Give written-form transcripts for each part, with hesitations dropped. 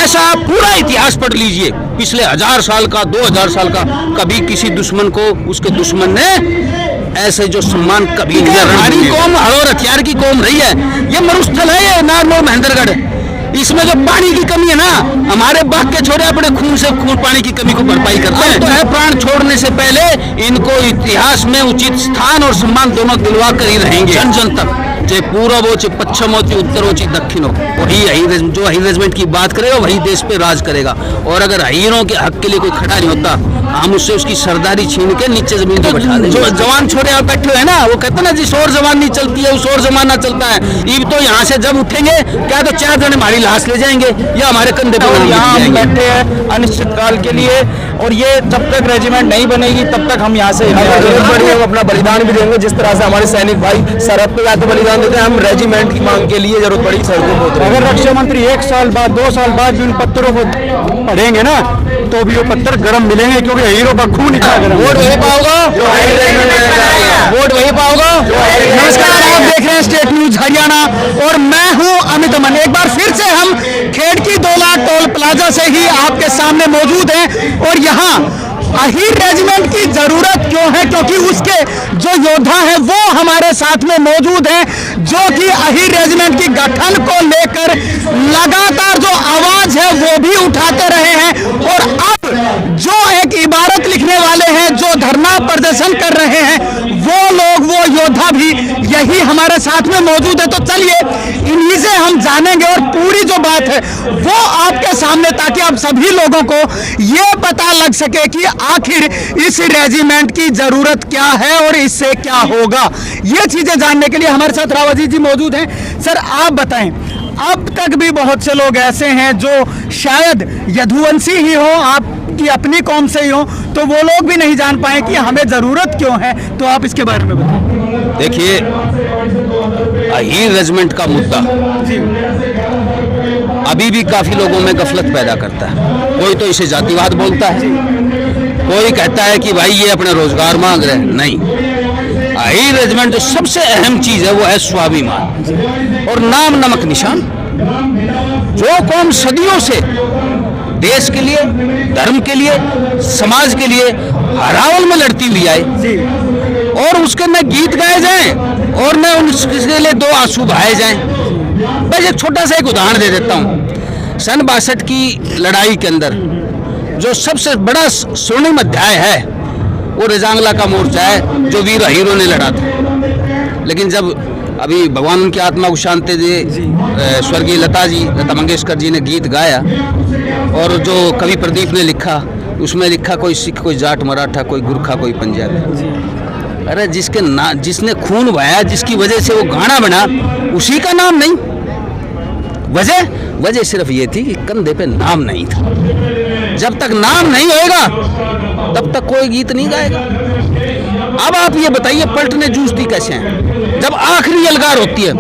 ऐसा आप पूरा इतिहास पढ़ लीजिए, पिछले 1000 साल का, 2000 साल का, कभी किसी दुश्मन को उसके दुश्मन ने ऐसे जो सम्मान कभी नहीं। हमारी कौम हड़ोर हथियार की कौम रही है। ये मरुस्थल है, ये नारनौल महेंद्रगढ़, इसमें जो पानी की कमी है ना, हमारे बाग के छोरे अपने खून से खून पानी की कमी को भरपाई करते हैं। तो है प्राण छोड़ने से पहले इनको इतिहास में उचित स्थान और सम्मान दोनों दिलवा कर ही रहेंगे, जन जन तक, चाहे पूर्व हो, चाहे पश्चिम हो, चाहे उत्तर हो, चाहे दक्षिण हो। वही जो हाई रेजिमेंट की बात करेगा वही देश पे राज करेगा। और अगर हीरों के हक के लिए कोई खड़ा नहीं होता, हम उससे उसकी सरदारी छीन के नीचे जमीन पे बैठा देंगे। जो जवान छोड़े आप बैठे हैं ना, वो कहते हैं ना जिस और जवान नहीं चलती है उस और जमाना चलता है। ये तो यहाँ से जब उठेंगे क्या तो 4 जने हमारी लाश ले जाएंगे या हमारे कंधे पर यहाँ हम बैठे हैं अनिश्चित काल के लिए, और ये जब तक रेजिमेंट नहीं बनेगी तब तक हम यहाँ से हम अपना बलिदान भी देंगे। जिस तरह से हमारे सैनिक भाई सरहद पे जाते बलिदान देते हैं, हम रेजिमेंट की मांग के लिए जरूरत पड़ी सड़कों को उतरेंगे। अगर रक्षा मंत्री 1 साल बाद 2 साल बाद भी उन पत्थरों को पढ़ेंगे ना, तो भी वो पत्थर गर्म मिलेंगे, क्योंकि हीरो का खून इतना गर्म। वोट वही पाओगे, वोट वही पाओगे। नमस्कार, आप देख रहे हैं स्टेट न्यूज हरियाणा और मैं हूं अमित अमन। एक बार फिर से हम खेड़की 2 लाख टोल प्लाजा से ही आपके सामने मौजूद हैं और यहाँ अहीर रेजिमेंट की जरूरत क्यों है, क्योंकि उसके जो योद्धा हैं वो हमारे साथ में मौजूद हैं, जो कि अहीर रेजिमेंट की गठन को लेकर लगातार जो आवाज है वो भी उठाते रहे हैं। और अब जो एक इबारत लिखने वाले हैं, जो धरना प्रदर्शन कर रहे हैं, वो लोग, वो योद्धा भी यही हमारे साथ में मौजूद है। तो चलिए इन्हीं से हम जानेंगे और पूरी जो बात है वो आपके सामने, ताकि आप सभी लोगों को ये पता लग सके कि आखिर इस रेजिमेंट की जरूरत क्या है और इससे क्या होगा। ये चीजें जानने के लिए हमारे साथ रावत जी मौजूद हैं। सर आप बताएं, अब तक भी बहुत से लोग ऐसे हैं जो शायद यदुवंशी ही हो, आपकी अपनी कौम से ही हो, तो वो लोग भी नहीं जान पाए कि हमें जरूरत क्यों है। तो आप इसके बारे में बताएं। देखिए, अहीर रेजिमेंट का मुद्दा अभी भी काफी लोगों में गफलत पैदा करता है। कोई तो इसे जातिवाद बोलता है, कोई कहता है कि भाई ये अपने रोजगार मांग रहे हैं। नहीं, अहीर रेजिमेंट जो सबसे अहम चीज है वो है स्वाभिमान और नाम नमक निशान। जो कौम सदियों से देश के लिए, धर्म के लिए, समाज के लिए हरावल में लड़ती हुई आई, और उसके न गीत गाए जाएं और न उसके लिए 2 आंसू बहाए जाएं। बस एक छोटा सा एक उदाहरण दे देता हूँ। सन 62 की लड़ाई के अंदर जो सबसे बड़ा स्वर्णिम अध्याय है वो रेजांगला का मोर्चा है, जो वीर हीरो ने लड़ा था। लेकिन जब अभी भगवान उनकी आत्मा को शांति दे, स्वर्गीय लता मंगेशकर जी ने गीत गाया, और जो कवि प्रदीप ने लिखा, उसमें लिखा कोई सिख, कोई जाट मराठा, कोई गुरखा, कोई पंजाबी। अरे जिसने खून बहाया, जिसकी वजह से वो गाना बना, उसी का नाम नहीं। वजह सिर्फ ये थी कि कंधे पे नाम नहीं था। जब तक नाम नहीं होएगा तब तक कोई गीत नहीं गाएगा। अब आप ये बताइए, पलटने जूझती कैसे हैं? जब आखिरी यलगार होती है,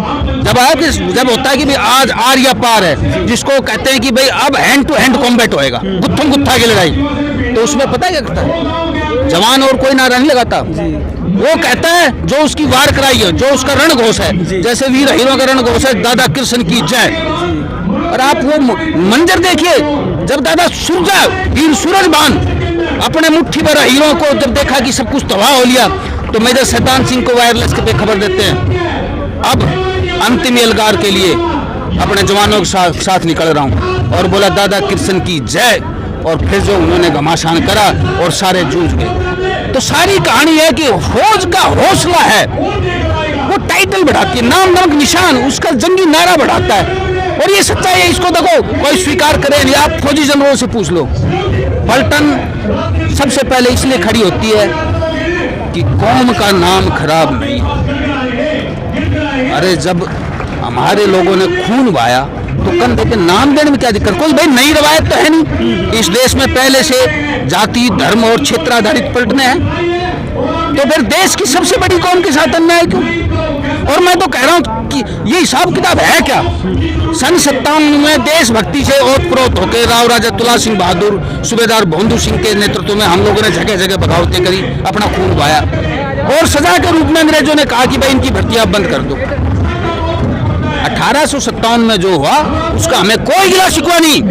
जब होता है कि भाई आज आर या पार है, जिसको कहते हैं कि भाई अब हैंड टू हैंड कॉम्बैट होएगा, गुत्थम गुत्था की लड़ाई, तो उसमें पता है क्या करता है? जवान और कोई नारा नहीं लगाता। वो कहता है जो उसकी वार कराई है, जो उसका रण घोष है, जैसे वीर हीरो का रण घोष है दादा कृष्ण की जय। और आप वो मंजर देखिए, जब दादा सूरजा वीर सूरजबान अपने मुट्ठी भर हीरो को जब देखा कि सब कुछ तबाह हो लिया, तो मेजर शैतान सिंह को वायरलेस पे खबर देते हैं, अब अंतिम यलगार के लिए अपने जवानों के साथ निकल रहा हूँ, और बोला दादा कृष्ण की जय। और फिर जो उन्होंने घमासान करा और सारे जूझ गए। तो सारी कहानी है कि फौज का हौसला है, वो टाइटल बढ़ाती है, नाम नमक निशान उसका जंगी नारा बढ़ाता है। और ये सच्चाई है, इसको देखो, कोई स्वीकार करे नहीं। आप फौजी जनरलों से पूछ लो, पलटन सबसे पहले इसलिए खड़ी होती है कि कौम का नाम खराब नहीं। अरे जब हमारे लोगों ने खून बहाया तो कंधे पे नाम देने में क्या दिक्कत? कोई भाई नई रवायत तो है नहीं। इस देश में पहले से जाति, धर्म और क्षेत्र आधारित पलटने हैं, तो फिर देश की सबसे बड़ी कौम के साथ अन्याय क्यों? और मैं तो कह रहा हूँ कि ये हिसाब किताब है क्या? सन 57 में देशभक्ति से ओतप्रोत होकर राव राजा तुला सिंह बहादुर, सूबेदार भोंदू सिंह के नेतृत्व में हम लोगों ने जगह जगह बगावतें करी, अपना खून बहाया, और सजा के रूप में अंग्रेजों ने कहा कि भाई इनकी भर्ती आप बंद कर दो। 1857 में जो हुआ उसका हमें कोई गिला शिकवा नहीं।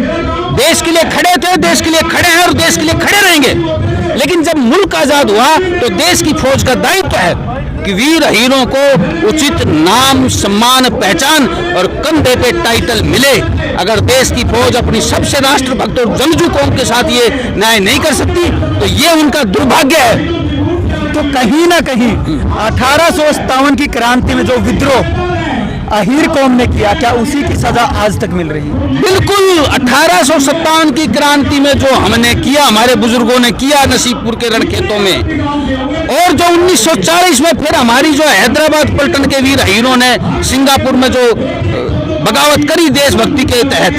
देश के लिए खड़े थे, देश के लिए खड़े हैं और देश के लिए खड़े रहेंगे। लेकिन जब मुल्क आजाद हुआ तो देश की फौज का दायित्व है कि वीर हीरों को उचित नाम, सम्मान, पहचान और कंधे पे टाइटल मिले। अगर देश की फौज अपनी सबसे राष्ट्रभक्त और जंगजू कौम के साथ ये न्याय नहीं कर सकती तो ये उनका दुर्भाग्य है। तो कहीं ना कहीं 1857 की क्रांति में जो विद्रोह अहीर कौम ने किया, क्या उसी की सजा आज तक मिल रही है? बिल्कुल। 1857 की क्रांति में जो हमने किया, हमारे बुजुर्गों ने किया नसीबपुर के रणखेतों में, और जो 1940 में फिर हमारी जो हैदराबाद पलटन के वीर हीरों ने सिंगापुर में जो बगावत करी देशभक्ति के तहत,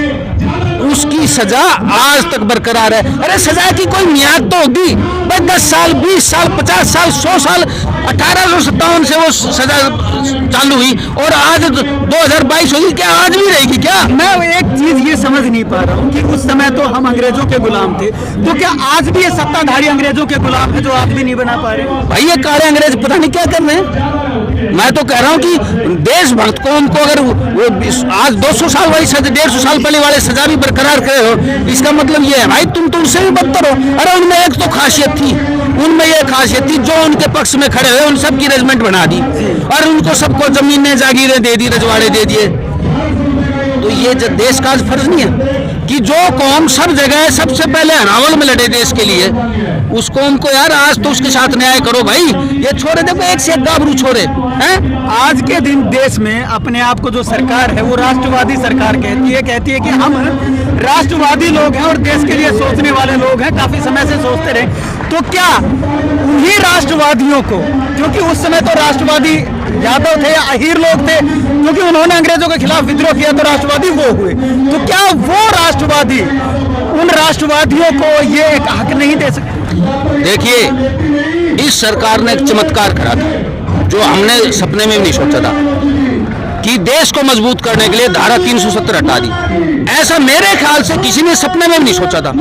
उसकी सजा आज तक बरकरार है। अरे सजा की कोई मियाद तो होगी भाई, 10 साल, 20 साल, 50 साल, 100 साल। 1857 से वो सजा चालू हुई और आज 2022 होगी, क्या आज भी रहेगी क्या? मैं एक चीज ये समझ नहीं पा रहा हूँ कि उस समय तो हम अंग्रेजों के गुलाम थे, तो क्या आज भी ये सत्ताधारी अंग्रेजों के गुलाम है जो आप भी नहीं बना पा रहे? भाई ये काले अंग्रेज पता नहीं क्या कर रहे हैं। मैं तो कह रहा हूँ कि देशभक्त कौम को अगर वो आज 200 साल वाली सजा, 150 साल पहले वाले सजा भी बरकरार करे हो, इसका मतलब ये है भाई तुम तो उनसे भी बदतर हो। अरे उनमें एक तो खासियत थी, उनमें ये खासियत थी जो उनके पक्ष में खड़े हुए उन सब की रेजिमेंट बना दी और उनको सबको जमीनें जागीरें दे दी, रजवाड़े दे दिए। तो ये देश का आज फर्ज नहीं है कि जो कौम सब जगह सबसे पहले हरावल में लड़े देश के लिए, उस कौम को यार आज तो उसके साथ न्याय करो भाई। ये छोरे देखो एक से एक गाबरू छोरे हैं। आज के दिन देश में अपने आप को जो सरकार है वो राष्ट्रवादी सरकार कहती है कि हम राष्ट्रवादी लोग हैं और देश के लिए सोचने वाले लोग हैं, काफी समय से सोचते रहे। तो क्या उन्हीं राष्ट्रवादियों को, क्योंकि उस समय तो राष्ट्रवादी यादव थे, अहीर लोग थे, क्योंकि उन्होंने अंग्रेजों के खिलाफ विद्रोह किया तो राष्ट्रवादी वो हुए, तो क्या वो राष्ट्रवादी उन राष्ट्रवादियों को ये एक हक नहीं दे सकते? देखिए, इस सरकार ने एक चमत्कार करा था जो हमने सपने में भी नहीं सोचा था कि देश को मजबूत करने के लिए धारा 370 हटा दी। ऐसा मेरे ख्याल से किसी ने सपने में भी नहीं सोचा था।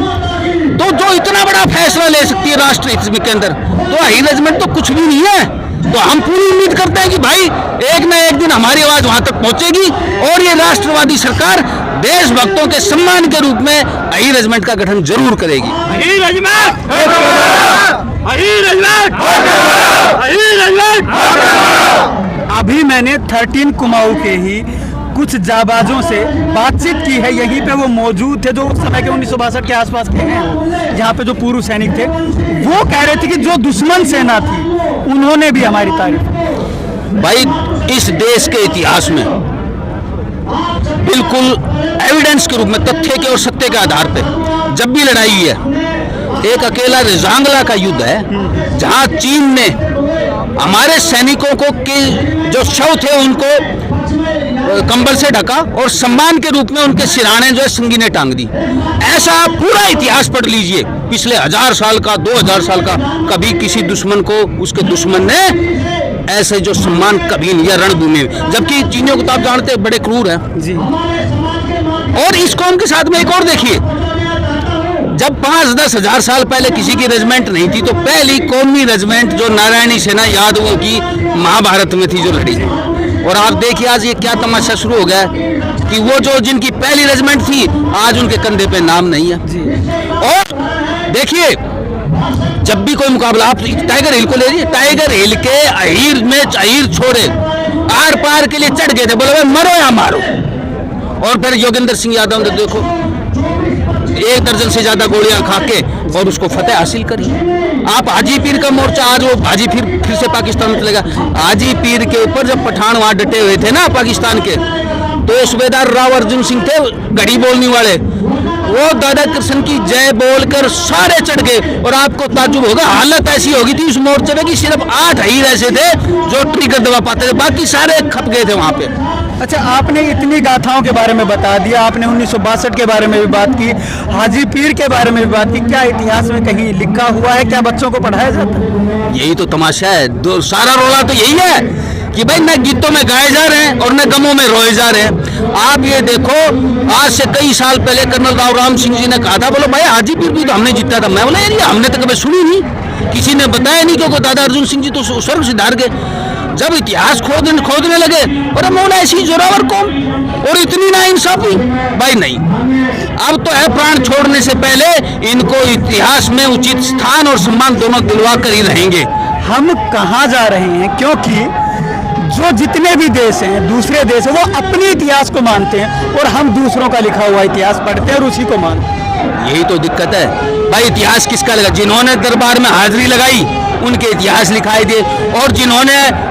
तो जो इतना बड़ा फैसला ले सकती है राष्ट्र हित के अंदर, तो हाई रेजिमेंट तो कुछ भी नहीं है। तो हम पूरी उम्मीद करते हैं कि भाई एक ना एक दिन हमारी आवाज वहां तक पहुंचेगी और ये राष्ट्रवादी सरकार देशभक्तों के सम्मान के रूप में हाई रेजिमेंट का गठन जरूर करेगी। अभी मैंने 13 कुमाऊं के ही कुछ जाबाजों से बातचीत की है, यहीं पे वो मौजूद थे जो उस समय के 1962 के आसपास के हैं, यहाँ पे जो पूर्व सैनिक थे। वो कह रहे थे कि जो दुश्मन सेना थी उन्होंने भी हमारी तारीफ। भाई इस देश के इतिहास में बिल्कुल एविडेंस के रूप में, तथ्य के और सत्य के आधार पर जब भी लड़ाई हुई है, एक अकेला रिजांगला का युद्ध है जहां चीन ने हमारे सैनिकों को जो शव थे उनको कंबल से ढका और सम्मान के रूप में उनके सिराने जो है संगीने टांग दी। ऐसा पूरा इतिहास पढ़ लीजिए, पिछले 1000 साल का, 2000 साल का, कभी किसी दुश्मन को उसके दुश्मन ने ऐसे जो सम्मान कभी नहीं, या रणभूमि में। जबकि चीनियों को तो आप जानते हैं बड़े क्रूर हैं जी। और इस कौम के साथ में एक और देखिए, जब 5-10 हजार साल पहले किसी की रेजिमेंट नहीं थी तो पहली कौमी रेजिमेंट जो नारायणी सेना यादवों की महाभारत में थी जो लड़ी। और आप देखिए आज ये क्या तमाशा शुरू हो गया कि वो जो जिनकी पहली रेजिमेंट थी आज उनके कंधे पे नाम नहीं है जी। और देखिए जब भी कोई मुकाबला, आप टाइगर हिल को ले लीजिए, टाइगर हिल के अहीर में अहीर छोड़े आर पार के लिए चढ़ गए थे, बोले भाई मरो या मारो। और फिर योगेंद्र सिंह यादव ने देखो 1 दर्जन से ज्यादा गोलियां खा के और उसको फतेह हासिल करी। आप हाजी पीर का मोर्चा, आज वो हाजी पीर फिर से पाकिस्तान में चलेगा। हाजी पीर के ऊपर जब पठान वहां डटे हुए थे ना पाकिस्तान के, तो सूबेदार राव अर्जुन सिंह थे घड़ी बोलने वाले, वो दादा कृष्ण की जय बोलकर सारे चढ़ गए। और आपको ताज्जुब होगा, हालत ऐसी होगी थी उस मोर्चे में कि सिर्फ 8 हीर ऐसे थे जो ट्रिगर दबा पाते थे, बाकी सारे खप गए थे वहां पे। अच्छा, आपने इतनी गाथाओं के बारे में बता दिया, आपने 1962 के बारे में भी बात की, हाजी पीर के बारे में भी बात की, क्या इतिहास में कहीं लिखा हुआ है, क्या बच्चों को पढ़ाया जाता है? यही तो तमाशा है, सारा रोला तो यही है कि भाई न गीतों में गाए जा रहे हैं और न गमों में रोए जा रहे हैं। आप ये देखो, आज से कई साल पहले कर्नल राव राम सिंह जी ने कहा था, बोलो भाई हाजी पीर भी तो हमने जीता था। मैं बोला यार हमने तो कभी सुनी नहीं, किसी ने बताया नहीं, क्योंकि दादा अर्जुन सिंह जी तो स्वर्ग सिधार गए। जब इतिहास खोदने लगे, अरे मौला ऐसी जोरावर कौम और इतनी नाइंसाफी, भाई नहीं। अब तो है प्राण छोड़ने से पहले इनको इतिहास में उचित स्थान और सम्मान दोनों दिलवा कर ही रहेंगे। हम कहाँ जा रहे हैं, क्योंकि जो जितने भी देश हैं, दूसरे देश हैं, वो अपने इतिहास को मानते हैं और हम दूसरों का लिखा हुआ इतिहास पढ़ते हैं और उसी को मानते हैं। यही तो दिक्कत है भाई। इतिहास किसका लगा? जिन्होंने दरबार में हाजिरी लगाई उनके इतिहास लिखाई दिए, और जिन्होंने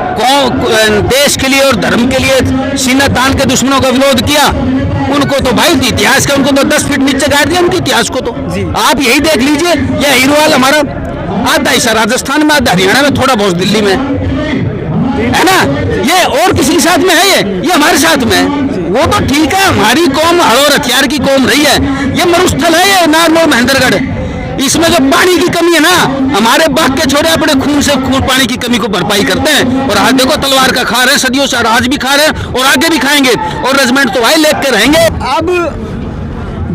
देश के लिए और धर्म के लिए सीना तान के दुश्मनों का विरोध किया उनको तो भाई इतिहास का, उनको तो 10 फीट नीचे गाड़ दिया उनके इतिहास को। तो आप यही देख लीजिए, यह हीरोवाल हमारा आधा हिस्सा राजस्थान में, आधा हरियाणा में, थोड़ा बहुत दिल्ली में है ना। ये और किसी के साथ में है? ये हमारे साथ में है। वो तो ठीक है, हमारी कौम हड़ोर हथियार की कौम रही है। ये मरुस्थल है, ये नारनौल महेंद्रगढ़। इसमें जो पानी की कमी है ना, हमारे बाग के छोरे अपने खून से पानी की कमी को भरपाई करते हैं। और आज देखो तलवार का खा रहे हैं, सदियों से आज भी खा रहे हैं और आगे भी खाएंगे, और रेजिमेंट तो भाई लेके के रहेंगे। अब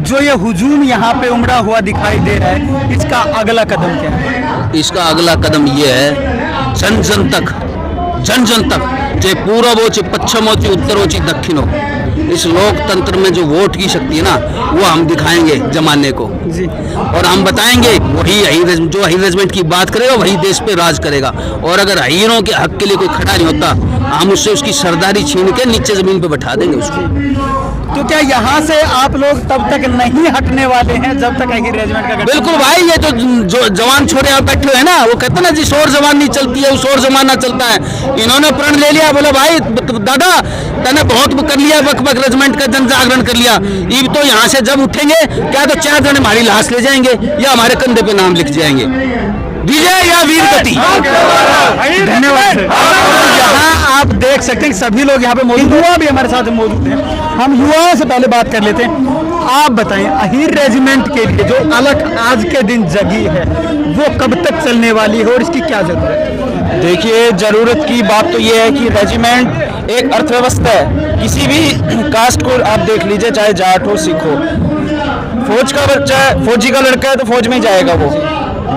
जो ये हुजूम यहाँ पे उमड़ा हुआ दिखाई दे रहा है, इसका अगला कदम क्या है? इसका अगला कदम ये है, जन जन तक, चाहे पूरब हो, चाहे पश्चिम हो, चाहे उत्तर हो, चाहे दक्षिण हो, इस लोकतंत्र में जो वोट की शक्ति है ना, वो हम दिखाएंगे जमाने को जी। और हम बताएंगे वही जो हाई रेजिमेंट की बात करेगा वही देश पे राज करेगा। और अगर हाइरों के हक के लिए कोई खड़ा नहीं होता, हम उससे उसकी सरदारी छीन के नीचे जमीन पे बैठा देंगे उसको। तो क्या यहाँ से आप लोग तब तक नहीं हटने वाले हैं जब तक हाई रेजिमेंट का? बिल्कुल भाई, ये जो जवान छोरे यहाँ बैठे हुए हैं ना, वो कहते हैं ना जिस और जवान नहीं चलती है उस और जमाना चलता है। इन्होंने प्रण ले लिया, बोला भाई दादा तने बहुत कर लिया, वक्त रेजिमेंट का जन जागरण कर लिया। अब तो यहाँ से जब उठेंगे क्या तो 4 जने हमारी लाश ले जाएंगे या हमारे कंधे पे नाम लिख जाएंगे, विजय या वीर गति। धन्यवाद। यहाँ आप देख सकते हैं कि सभी लोग यहाँ पे मौजूद, युवा भी हमारे साथ मौजूद हैं। हम युवाओं से पहले बात कर लेते हैं। आप बताएं, अहीर रेजिमेंट के लिए जो अलख आज के दिन जगी है वो कब तक चलने वाली है और इसकी क्या जरूरत है? देखिए, जरूरत की बात तो ये है कि रेजिमेंट एक अर्थव्यवस्था है। किसी भी कास्ट को आप देख लीजिए, चाहे जाट हो, सिख हो, फौज का बच्चा है, फौजी का लड़का है तो फौज में ही जाएगा। वो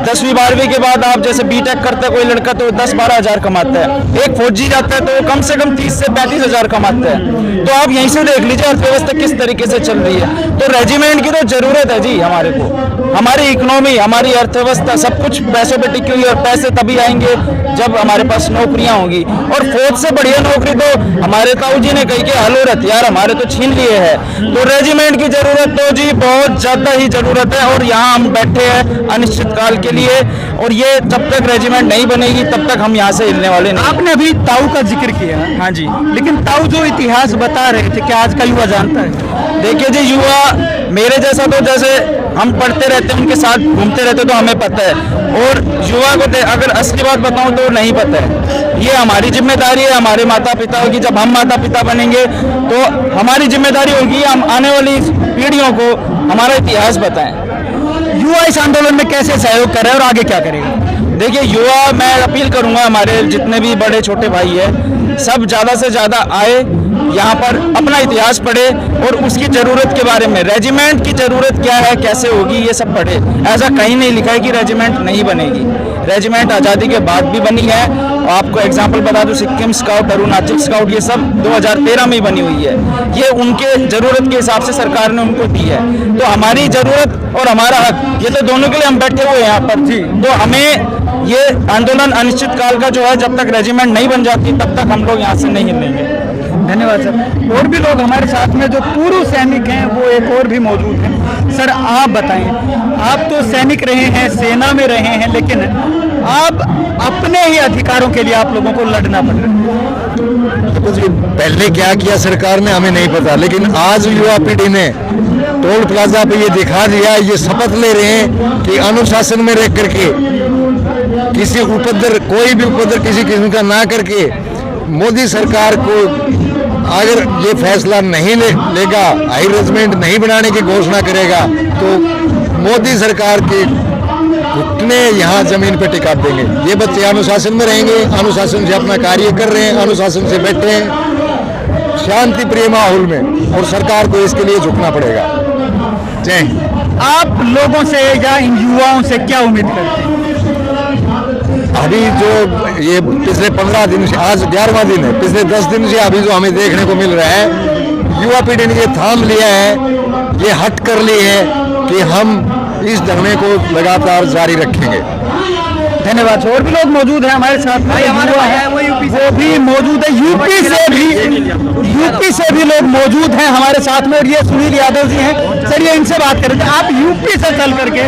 10वीं 12वीं के बाद आप जैसे बीटेक करता है कोई लड़का तो 10-12 हज़ार कमाता है। एक फौजी जाता है तो वो कम से कम 30 से 35 हज़ार कमाता है। तो आप यहीं से देख लीजिए अर्थव्यवस्था किस तरीके से चल रही है। तो रेजिमेंट की तो जरूरत है जी हमारे को। हमारी इकोनॉमी, हमारी अर्थव्यवस्था सब कुछ पैसों पे टिकी हुई है, और पैसे तभी आएंगे जब हमारे पास नौकरियां होंगी। और फौज से बढ़िया नौकरी तो हमारे ताऊ जी ने कही कि हलोर हथियार हमारे तो छीन लिए हैं। तो रेजिमेंट की जरूरत तो जी बहुत ज्यादा ही जरूरत है, और यहाँ हम बैठे हैं अनिश्चित काल के लिए, और ये जब तक रेजिमेंट नहीं बनेगी तब तक हम यहाँ से हिलने वाले नहीं। आपने अभी ताऊ का जिक्र किया। हाँ जी। लेकिन ताऊ जो इतिहास बता रहे थे, क्या आज का युवा जानता है? देखिए जी, युवा मेरे जैसा तो जैसे हम पढ़ते रहते हैं, उनके साथ घूमते रहते तो हमें पता है, और युवा को अगर असली बात बताऊं तो नहीं पता है। ये हमारी जिम्मेदारी है, हमारे माता पिता की। जब हम माता पिता बनेंगे तो हमारी जिम्मेदारी होगी हम आने वाली पीढ़ियों को हमारा इतिहास बताएं। युवा इस आंदोलन में कैसे सहयोग कर रहे हैं और आगे क्या करेगा? देखिए, युवा मैं अपील करूंगा, हमारे जितने भी बड़े छोटे भाई हैं सब ज़्यादा से ज़्यादा आए, यहाँ पर अपना इतिहास पढ़े और उसकी ज़रूरत के बारे में, रेजिमेंट की ज़रूरत क्या है, कैसे होगी, ये सब पढ़े। ऐसा कहीं नहीं लिखा है कि रेजिमेंट नहीं बनेगी। रेजिमेंट आज़ादी के बाद भी बनी है। आपको एग्जाम्पल बता दूं, सिक्किम स्काउट, अरुणाचल स्काउट, ये सब 2013 में ही बनी हुई है। ये उनके ज़रूरत के हिसाब से सरकार ने उनको दी है। तो हमारी ज़रूरत और हमारा हक, ये तो दोनों के लिए हम बैठे हुए हैं यहाँ पर जी। तो हमें ये आंदोलन अनिश्चित काल का जो है, जब तक रेजिमेंट नहीं बन जाती तब तक हम लोग यहाँ से नहीं हिलेंगे। धन्यवाद सर। और भी लोग हमारे साथ में जो पूर्व सैनिक हैं वो एक और भी मौजूद हैं। सर आप बताएं, आप तो सैनिक रहे हैं, सेना में रहे हैं, लेकिन आप अपने ही अधिकारों के लिए आप लोगों को लड़ना पड़ रहा है। कुछ पहले क्या किया सरकार ने हमें नहीं पता, लेकिन आज युवा पीढ़ी ने टोल प्लाजा पे ये दिखा दिया, ये शपथ ले रहे हैं कि अनुशासन में रह करके किसी उपद्रव, कोई भी उपद्रव किसी किस्म का ना करके, मोदी सरकार को अगर ये फैसला नहीं लेगा, हाई रेजिमेंट नहीं बनाने की घोषणा करेगा, तो मोदी सरकार के घुटने यहाँ जमीन पे टिका देंगे। ये बच्चे अनुशासन में रहेंगे, अनुशासन से अपना कार्य कर रहे हैं, अनुशासन से बैठे हैं शांति प्रिय माहौल में, और सरकार को इसके लिए झुकना पड़ेगा। जय हिंद। आप लोगों से या इन युवाओं से क्या उम्मीद करते हैं? अभी जो ये पिछले 15 दिन से, आज 11वां दिन है, पिछले 10 दिन से अभी जो हमें देखने को मिल रहा है, युवा पीढ़ी ने ये थाम लिया है, ये हट कर ली है कि हम इस धरने को लगातार जारी रखेंगे। धन्यवाद। और भी लोग मौजूद हैं हमारे साथ में, युवा है वो भी मौजूद है, यूपी से भी लोग मौजूद हैं हमारे साथ में, और ये सुनील यादव जी हैं। चलिए इनसे बात करेंगे। आप यूपी से चल करके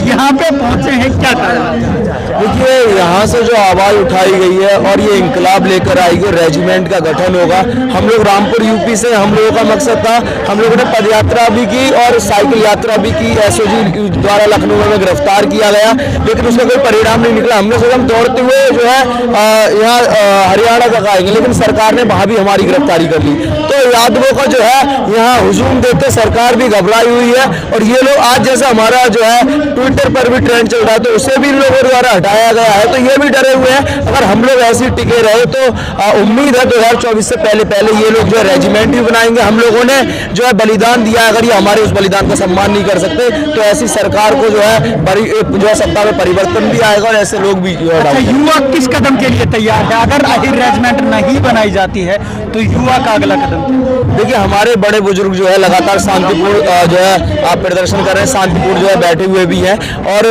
यहाँ पे पहुंचे हैं, क्या कारण? देखिए, यहाँ से जो आवाज़ उठाई गई है और ये इंकलाब लेकर आएगी, रेजिमेंट का गठन होगा। हम लोग रामपुर यूपी से, हम लोगों का मकसद था, हम लोगों ने पदयात्रा भी की और साइकिल यात्रा भी की। एसओजी द्वारा लखनऊ में गिरफ्तार किया गया, लेकिन उसका कोई परिणाम नहीं निकला। हमने सोचा हम दौड़ते हुए जो है यहाँ हरियाणा तक आएंगे, लेकिन सरकार ने वहाँ भी हमारी गिरफ्तारी कर ली। तो यादवों का जो है यहाँ हुजूम देते सरकार भी घबराई हुई है, और ये लोग आज जैसा हमारा जो है ट्विटर पर भी ट्रेंड चल रहा है, तो उसे भी लोगों द्वारा हटाया गया है। तो ये भी डरे हुए हैं, अगर हम लोग ऐसे ही टिके रहे तो उम्मीद है 2024 से पहले ये लोग जो है रेजिमेंट भी बनाएंगे। हम लोगों ने जो है बलिदान दिया, अगर ये हमारे उस बलिदान का सम्मान नहीं कर सकते तो ऐसी सरकार को जो है सत्ता में परिवर्तन भी आएगा और ऐसे लोग भी जो है। युवा किस कदम के लिए तैयार है? अगर अहिर रेजिमेंट नहीं बनाई जाती है तो युवा का अगला कदम? देखिए, हमारे बड़े बुजुर्ग जो है लगातार शांतिपूर्ण जो है आप प्रदर्शन कर रहे हैं, शांतिपूर्ण जो है बैठे हुए भी हैं, और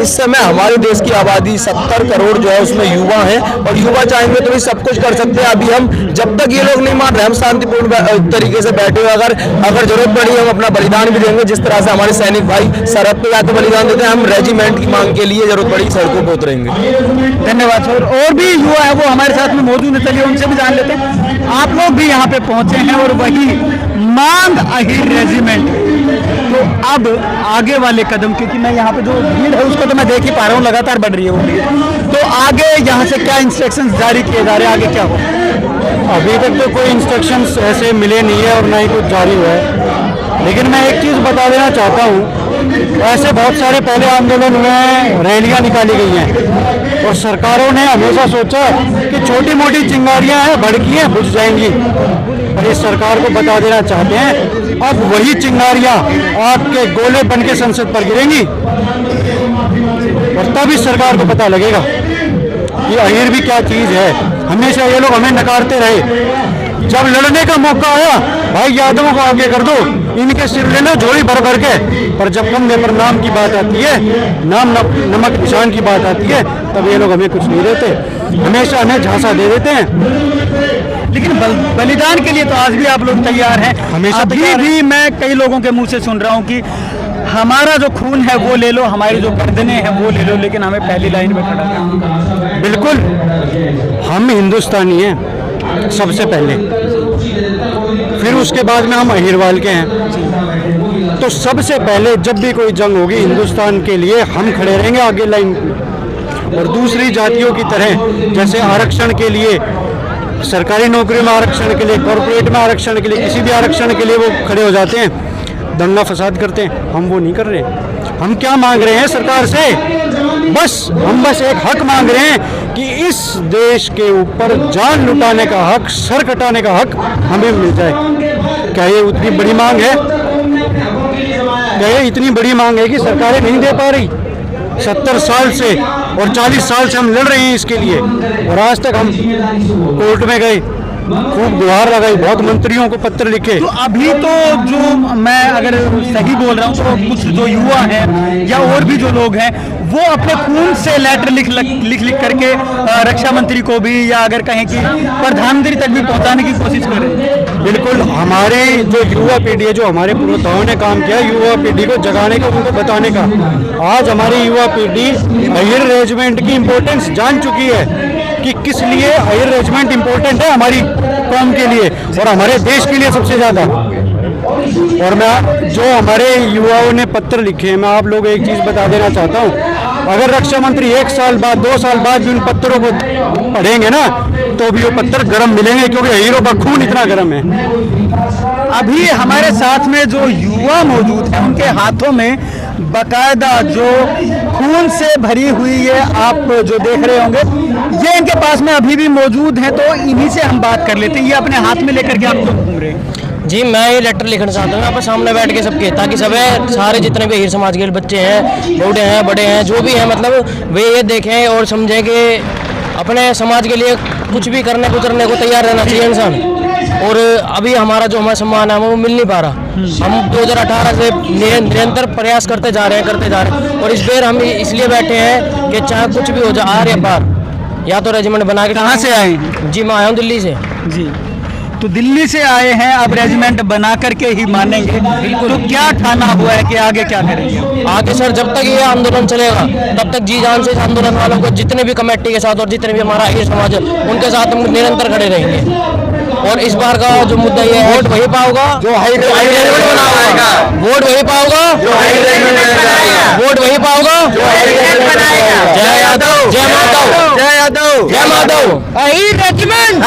इस समय हमारे देश की आबादी 70 करोड़ जो है उसमें युवा है, और युवा चाहेंगे तो भी सब कुछ कर सकते हैं। अभी हम जब तक ये लोग नहीं मान रहे, हम शांतिपूर्ण तरीके से बैठे हुए, अगर जरूरत पड़ी हम अपना बलिदान भी देंगे। जिस तरह से हमारे सैनिक भाई सरहद पे जाकर बलिदान देते हैं, हम रेजिमेंट की मांग के लिए जरूरत पड़ी सड़कों पर उतरेंगे। धन्यवाद सर। और भी युवा है वो हमारे साथ में मौजूद है, चलिए उनसे भी जान लेते हैं। आप लोग भी यहाँ पे पहुंचे हैं और वही मांग अहिर रेजिमेंट, तो अब आगे वाले कदम, क्योंकि मैं यहाँ पे जो भीड़ है उसको तो मैं देख ही पा रहा हूँ, लगातार बढ़ रही है वो भीड़, तो आगे यहाँ से क्या इंस्ट्रक्शंस जारी किए जा रहे हैं, आगे क्या हो? अभी तक तो कोई इंस्ट्रक्शंस ऐसे मिले नहीं है और ना ही कुछ जारी हुआ है, लेकिन मैं एक चीज़ बता देना चाहता हूँ, ऐसे बहुत सारे पहले आंदोलन में रैलियाँ निकाली गई हैं और सरकारों ने हमेशा सोचा कि छोटी मोटी चिंगारियाँ हैं, भड़की हैं, बुझ जाएंगी, और इस सरकार को बता देना चाहते हैं अब वही चिंगारियाँ आपके गोले बन के संसद पर गिरेंगी, और तब इस सरकार को पता लगेगा कि अहिर भी क्या चीज़ है। हमेशा ये लोग हमें नकारते रहे, जब लड़ने का मौका आया भाई यादवों को आगे कर दो, इनके सिर लेना झोली भर भर के, पर जब कंधे पर नाम की बात आती है, नमक निशान की बात आती है, तब ये लोग हमें कुछ नहीं देते, हमेशा हमें झांसा दे देते हैं। लेकिन बलिदान के लिए तो आज भी आप लोग तैयार हैं। हमेशा अभी भी मैं कई लोगों के मुंह से सुन रहा हूँ कि हमारा जो खून है वो ले लो, हमारी जो गर्दनें हैं वो ले लो, लेकिन हमें पहली लाइन में खड़ा है। बिल्कुल, हम हिंदुस्तानी हैं सबसे पहले, फिर उसके बाद में हम अहिरवाल के हैं, तो सबसे पहले जब भी कोई जंग होगी हिंदुस्तान के लिए हम खड़े रहेंगे आगे लाइन में। और दूसरी जातियों की तरह जैसे आरक्षण के लिए, सरकारी नौकरी में आरक्षण के लिए, कॉरपोरेट में आरक्षण के लिए, किसी भी आरक्षण के लिए वो खड़े हो जाते हैं, दंगा फसाद करते हैं, हम वो नहीं कर रहे हैं। हम क्या मांग रहे हैं सरकार से? हम बस एक हक मांग रहे हैं कि इस देश के ऊपर जान लुटाने का हक, सर कटाने का हक हमें मिल जाए। क्या ये उतनी बड़ी मांग है? क्या ये इतनी बड़ी मांग है कि सरकारें नहीं दे पा रही? 70 साल से और 40 साल से हम लड़ रहे हैं इसके लिए, और आज तक हम कोर्ट में गए, खूब गुहार लगाई, बहुत मंत्रियों को पत्र लिखे। तो अभी तो जो मैं अगर सही बोल रहा हूँ तो कुछ जो युवा हैं या और भी जो लोग हैं वो अपने खून से लेटर लिख करके रक्षा मंत्री को भी, या अगर कहें कि प्रधानमंत्री तक भी पहुंचाने की कोशिश कर रहे हैं। बिल्कुल, हमारे जो युवा पीढ़ी है, जो हमारे पुरोधाओं ने काम किया युवा पीढ़ी को जगाने का, उनको बताने का, आज हमारी युवा पीढ़ी अहिर रेजिमेंट की इम्पोर्टेंस जान चुकी है कि किस लिए अहिर रेजिमेंट इम्पोर्टेंट है हमारी कौम के लिए और हमारे देश के लिए सबसे ज़्यादा। और मैं जो हमारे युवाओं ने पत्र लिखे हैं, मैं आप लोगों को एक चीज़ बता देना चाहता हूँ, अगर रक्षा मंत्री 1 साल बाद 2 साल बाद भी उन पत्रों को पढ़ेंगे ना तो भी वो पत्र गर्म मिलेंगे, क्योंकि हीरो का खून इतना गर्म है। अभी हमारे साथ में जो युवा मौजूद हैं उनके हाथों में बकायदा जो खून से भरी हुई ये आप जो देख रहे होंगे, ये इनके पास में अभी भी मौजूद हैं, तो इन्हीं से हम बात कर लेते हैं। ये अपने हाथ में लेकर के आप क्यों घूम रहे हैं? जी मैं ये लेटर लिखना चाहता हूँ यहाँ पर सामने बैठ के सबके, ताकि सब सारे जितने भी अहीर समाज के बच्चे हैं, बूढ़े हैं, बड़े हैं, जो भी हैं, मतलब वे ये देखें और समझें कि अपने समाज के लिए कुछ भी करने गुजरने को तैयार रहना चाहिए इंसान। और अभी हमारा जो हमारा सम्मान है वो मिल नहीं पा रहा। हम 2018 से निरंतर प्रयास करते जा रहे हैं और इस बार हम इसलिए बैठे हैं कि चाहे कुछ भी हो जाए, आर या पार, या तो रेजिमेंट बना के। कहाँ से आए? जी मैं आया हूँ दिल्ली से। जी, तो दिल्ली से आए हैं, अब रेजिमेंट बना करके ही मानेंगे। तो क्या ठाना हुआ है कि आगे क्या करेंगे? आगे सर जब तक ये आंदोलन चलेगा तब तक जी जान से इस आंदोलन वालों को, जितने भी कमेटी के साथ और जितने भी हमारा ये समाज है उनके साथ हम निरंतर खड़े रहेंगे। और इस बार का जो मुद्दा ये है, वोट वही पाओगा जो हाई रेजिमेंट बनाएगा, वोट वही पाओगा जो हाई रेजिमेंट बनाएगा, वोट वही पाओगा जो हाई रेजिमेंट बनाएगा। जय यादव, जय माधव, जय यादव, जय Madhav. Ahir regiment,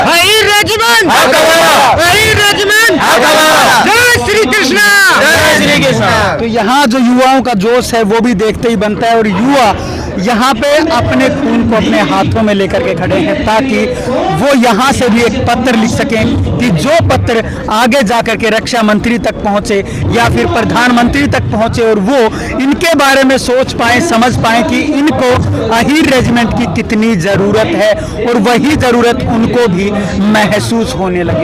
Ahir regiment, Ahir regiment, जय श्री कृष्णा, जय श्री कृष्णा। तो यहाँ जो युवाओं का जोश है वो भी देखते ही बनता है, और युवा यहाँ पे अपने खून को अपने हाथों में लेकर के खड़े हैं, ताकि वो यहाँ से भी एक पत्र लिख सकें कि जो पत्र आगे जाकर के रक्षा मंत्री तक पहुँचे या फिर प्रधानमंत्री तक पहुँचे, और वो इनके बारे में सोच पाए, समझ पाए कि इनको अहीर रेजिमेंट की कितनी ज़रूरत है, और वही ज़रूरत उनको भी महसूस होने लगे।